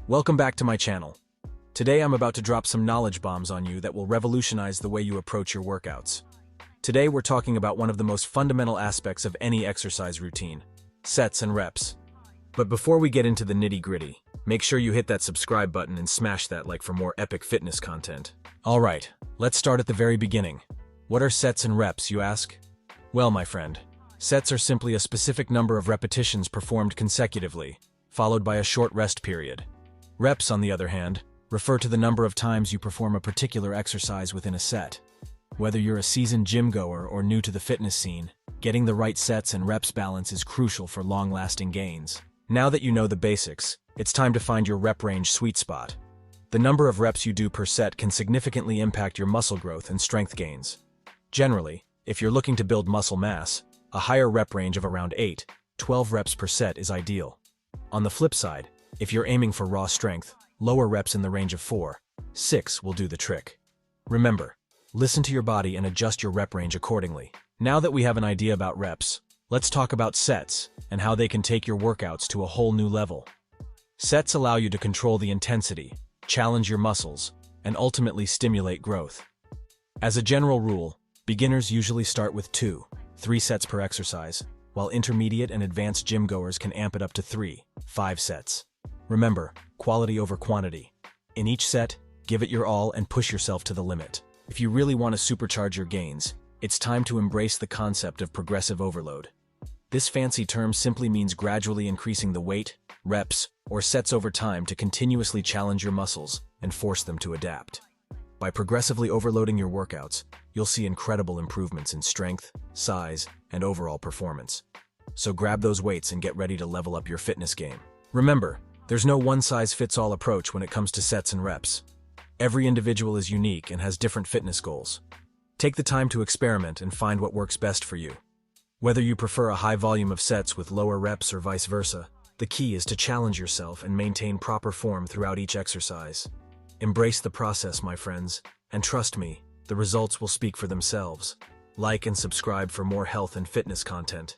Welcome back to my channel. Today I'm about to drop some knowledge bombs on you that will revolutionize the way you approach your workouts. Today we're talking about one of the most fundamental aspects of any exercise routine, sets and reps. But before we get into the nitty-gritty, make sure you hit that subscribe button and smash that like for more epic fitness content. Alright, let's start at the very beginning. What are sets and reps, you ask? Well, my friend, sets are simply a specific number of repetitions performed consecutively, followed by a short rest period. Reps, on the other hand, refer to the number of times you perform a particular exercise within a set. Whether you're a seasoned gym goer or new to the fitness scene, getting the right sets and reps balance is crucial for long-lasting gains. Now that you know the basics, it's time to find your rep range sweet spot. The number of reps you do per set can significantly impact your muscle growth and strength gains. Generally, if you're looking to build muscle mass, a higher rep range of around 8-12 reps per set is ideal. On the flip side, if you're aiming for raw strength, lower reps in the range of 4-6 will do the trick. Remember, listen to your body and adjust your rep range accordingly. Now that we have an idea about reps, let's talk about sets and how they can take your workouts to a whole new level. Sets allow you to control the intensity, challenge your muscles, and ultimately stimulate growth. As a general rule, beginners usually start with 2-3 sets per exercise, while intermediate and advanced gym goers can amp it up to 3-5 sets. Remember, quality over quantity. In each set, give it your all and push yourself to the limit. If you really want to supercharge your gains, it's time to embrace the concept of progressive overload. This fancy term simply means gradually increasing the weight, reps, or sets over time to continuously challenge your muscles and force them to adapt. By progressively overloading your workouts, you'll see incredible improvements in strength, size, and overall performance. So grab those weights and get ready to level up your fitness game. Remember, there's no one-size-fits-all approach when it comes to sets and reps. Every individual is unique and has different fitness goals. Take the time to experiment and find what works best for you. Whether you prefer a high volume of sets with lower reps or vice versa, the key is to challenge yourself and maintain proper form throughout each exercise. Embrace the process, my friends, and trust me, the results will speak for themselves. Like and subscribe for more health and fitness content.